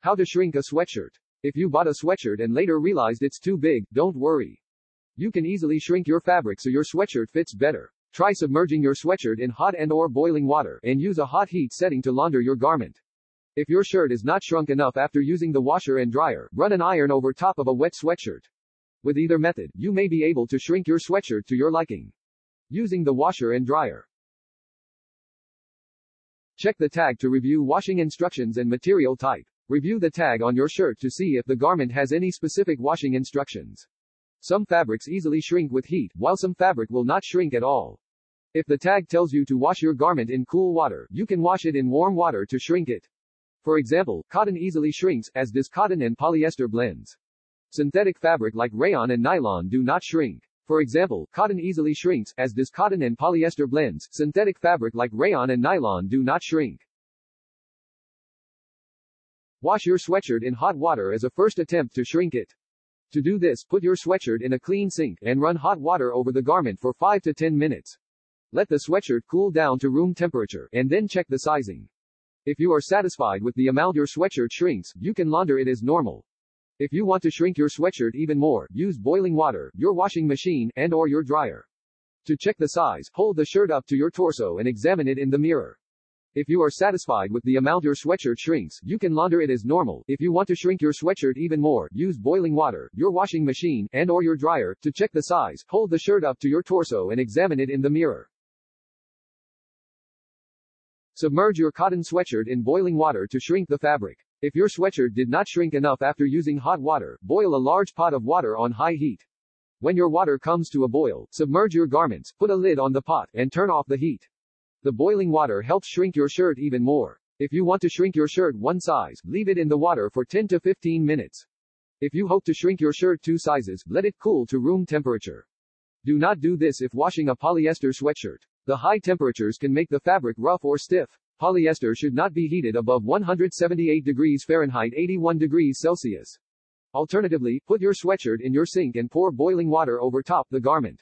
How to shrink a sweatshirt. If you bought a sweatshirt and later realized it's too big, don't worry. You can easily shrink your fabric so your sweatshirt fits better. Try submerging your sweatshirt in hot and/or boiling water, and use a hot heat setting to launder your garment. If your shirt is not shrunk enough after using the washer and dryer, run an iron over top of a wet sweatshirt. With either method, you may be able to shrink your sweatshirt to your liking. Using the washer and dryer. Check the tag to review washing instructions and material type. Review the tag on your shirt to see if the garment has any specific washing instructions. Some fabrics easily shrink with heat, while some fabric will not shrink at all. If the tag tells you to wash your garment in cool water, you can wash it in warm water to shrink it. For example, cotton easily shrinks, as does cotton and polyester blends. Synthetic fabric like rayon and nylon do not shrink. For example, cotton easily shrinks, as does cotton and polyester blends. Synthetic fabric like rayon and nylon do not shrink. Wash your sweatshirt in hot water as a first attempt to shrink it. To do this, put your sweatshirt in a clean sink, and run hot water over the garment for 5 to 10 minutes. Let the sweatshirt cool down to room temperature, and then check the sizing. If you are satisfied with the amount your sweatshirt shrinks, you can launder it as normal. If you want to shrink your sweatshirt even more, use boiling water, your washing machine, and/or your dryer. To check the size, hold the shirt up to your torso and examine it in the mirror. If you are satisfied with the amount your sweatshirt shrinks, you can launder it as normal. If you want to shrink your sweatshirt even more, use boiling water, your washing machine, and/or your dryer. To check the size, hold the shirt up to your torso and examine it in the mirror. Submerge your cotton sweatshirt in boiling water to shrink the fabric. If your sweatshirt did not shrink enough after using hot water, boil a large pot of water on high heat. When your water comes to a boil, submerge your garments, put a lid on the pot, and turn off the heat. The boiling water helps shrink your shirt even more. If you want to shrink your shirt one size, leave it in the water for 10 to 15 minutes. If you hope to shrink your shirt 2 sizes, let it cool to room temperature. Do not do this if washing a polyester sweatshirt. The high temperatures can make the fabric rough or stiff. Polyester should not be heated above 178 degrees Fahrenheit 81 degrees Celsius. Alternatively, put your sweatshirt in your sink and pour boiling water over top the garment.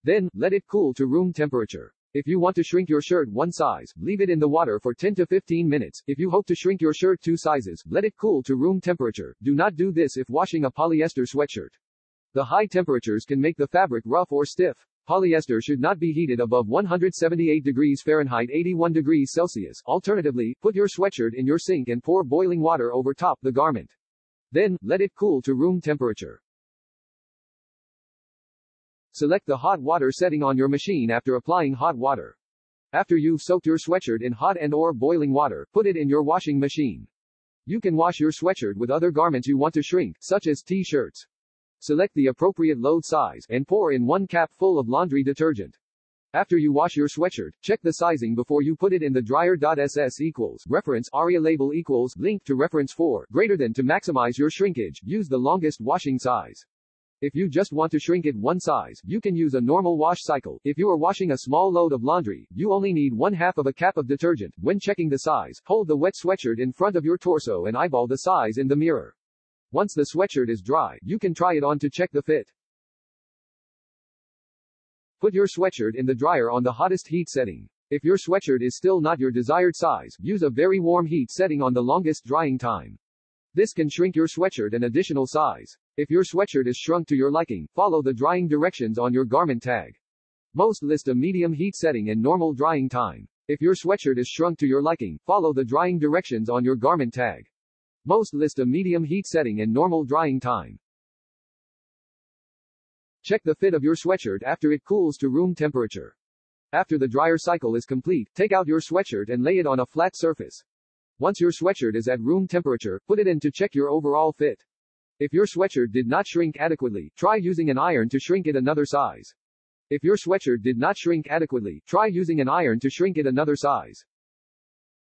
Then, let it cool to room temperature. If you want to shrink your shirt one size, leave it in the water for 10 to 15 minutes. If you hope to shrink your shirt 2 sizes, let it cool to room temperature. Do not do this if washing a polyester sweatshirt. The high temperatures can make the fabric rough or stiff. Polyester should not be heated above 178 degrees Fahrenheit 81 degrees Celsius. Alternatively, put your sweatshirt in your sink and pour boiling water over top the garment. Then, let it cool to room temperature. Select the hot water setting on your machine after applying hot water. After you've soaked your sweatshirt in hot and/or boiling water, put it in your washing machine. You can wash your sweatshirt with other garments you want to shrink, such as t-shirts. Select the appropriate load size, and pour in 1 cap full of laundry detergent. After you wash your sweatshirt, check the sizing before you put it in the dryer.ss equals, reference, aria-label equals, link to reference 4, greater than to maximize your shrinkage, use the longest washing size. If you just want to shrink it one size, you can use a normal wash cycle. If you are washing a small load of laundry, you only need 1/2 of a cap of detergent. When checking the size, hold the wet sweatshirt in front of your torso and eyeball the size in the mirror. Once the sweatshirt is dry, you can try it on to check the fit. Put your sweatshirt in the dryer on the hottest heat setting. If your sweatshirt is still not your desired size, use a very warm heat setting on the longest drying time. This can shrink your sweatshirt an additional size. If your sweatshirt is shrunk to your liking, follow the drying directions on your garment tag. Most list a medium heat setting and normal drying time. If your sweatshirt is shrunk to your liking, follow the drying directions on your garment tag. Most list a medium heat setting and normal drying time. Check the fit of your sweatshirt after it cools to room temperature. After the dryer cycle is complete, take out your sweatshirt and lay it on a flat surface. Once your sweatshirt is at room temperature, put it in to check your overall fit. If your sweatshirt did not shrink adequately, try using an iron to shrink it another size. If your sweatshirt did not shrink adequately, try using an iron to shrink it another size.